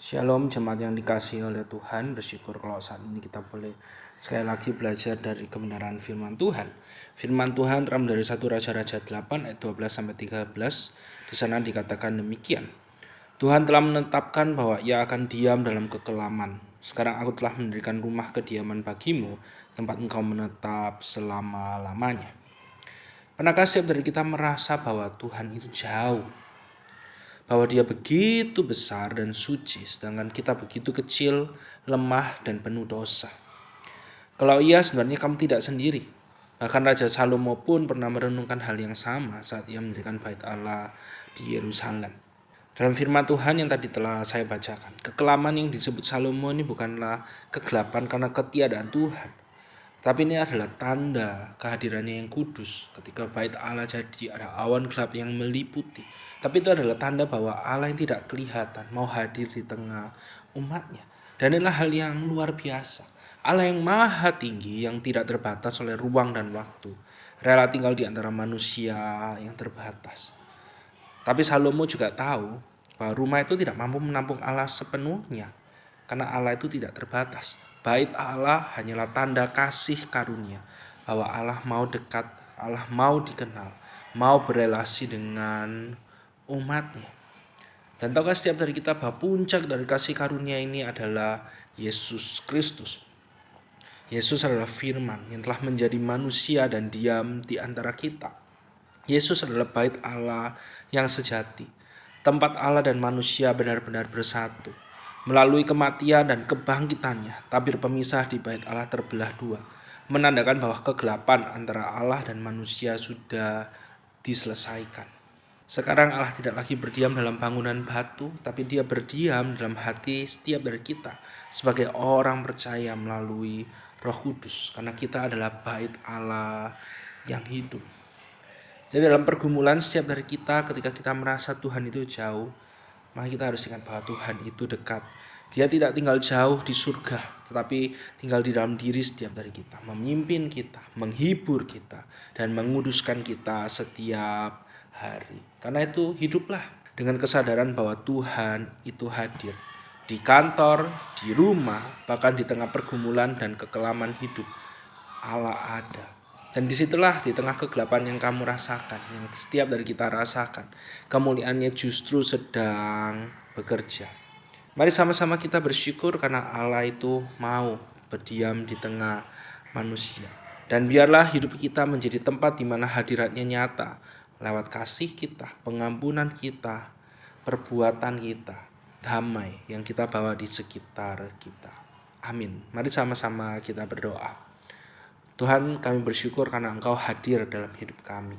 Shalom jemaat yang dikasihi oleh Tuhan, bersyukur kalau saat ini kita boleh sekali lagi belajar dari kebenaran firman Tuhan. Firman Tuhan terambil dari 1 Raja-Raja 8 ayat 12 sampai 13. Di sana dikatakan demikian. Tuhan telah menetapkan bahwa Ia akan diam dalam kekelaman. Sekarang aku telah mendirikan rumah kediaman bagimu, tempat engkau menetap selama-lamanya. Pernahkah setiap dari kita merasa bahwa Tuhan itu jauh? Bahwa Dia begitu besar dan suci, sedangkan kita begitu kecil, lemah, dan penuh dosa. Kalau iya, sebenarnya kamu tidak sendiri. Bahkan Raja Salomo pun pernah merenungkan hal yang sama saat ia mendirikan bait Allah di Yerusalem. Dalam firman Tuhan yang tadi telah saya bacakan, kekelaman yang disebut Salomo ini bukanlah kegelapan karena ketiadaan Tuhan, tapi ini adalah tanda kehadirannya yang kudus. Ketika bait Allah jadi ada awan gelap yang meliputi. Tapi itu adalah tanda bahwa Allah yang tidak kelihatan mau hadir di tengah umatnya. Dan inilah hal yang luar biasa. Allah yang maha tinggi yang tidak terbatas oleh ruang dan waktu. Rela tinggal di antara manusia yang terbatas. Tapi Salomo juga tahu bahwa rumah itu tidak mampu menampung Allah sepenuhnya. Karena Allah itu tidak terbatas. Bait Allah hanyalah tanda kasih karunia. Bahwa Allah mau dekat, Allah mau dikenal, mau berelasi dengan umatnya. Dan tahukah setiap dari kita bahwa puncak dari kasih karunia ini adalah Yesus Kristus. Yesus adalah firman yang telah menjadi manusia dan diam di antara kita. Yesus adalah bait Allah yang sejati. Tempat Allah dan manusia benar-benar bersatu. Melalui kematian dan kebangkitannya, tabir pemisah di bait Allah terbelah dua, menandakan bahwa kegelapan antara Allah dan manusia sudah diselesaikan. Sekarang Allah tidak lagi berdiam dalam bangunan batu, tapi Dia berdiam dalam hati setiap dari kita sebagai orang percaya melalui Roh Kudus, karena kita adalah bait Allah yang hidup. Jadi dalam pergumulan setiap dari kita, ketika kita merasa Tuhan itu jauh, maka kita harus ingat bahwa Tuhan itu dekat. Dia tidak tinggal jauh di surga, tetapi tinggal di dalam diri setiap dari kita, memimpin kita, menghibur kita, dan menguduskan kita setiap hari. Karena itu hiduplah dengan kesadaran bahwa Tuhan itu hadir di kantor, di rumah, bahkan di tengah pergumulan dan kekelaman hidup. Allah ada. Dan disitulah di tengah kegelapan yang kamu rasakan, yang setiap dari kita rasakan, kemuliaannya justru sedang bekerja. Mari sama-sama kita bersyukur karena Allah itu mau berdiam di tengah manusia. Dan biarlah hidup kita menjadi tempat di mana hadiratnya nyata, lewat kasih kita, pengampunan kita, perbuatan kita, damai yang kita bawa di sekitar kita. Amin. Mari sama-sama kita berdoa. Tuhan, kami bersyukur karena Engkau hadir dalam hidup kami.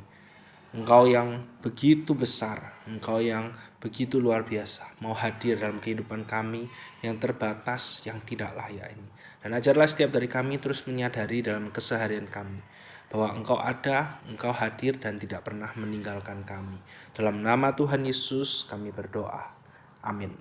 Engkau yang begitu besar, Engkau yang begitu luar biasa, mau hadir dalam kehidupan kami yang terbatas, yang tidak layak ini. Dan ajarlah setiap dari kami terus menyadari dalam keseharian kami, bahwa Engkau ada, Engkau hadir dan tidak pernah meninggalkan kami. Dalam nama Tuhan Yesus kami berdoa. Amin.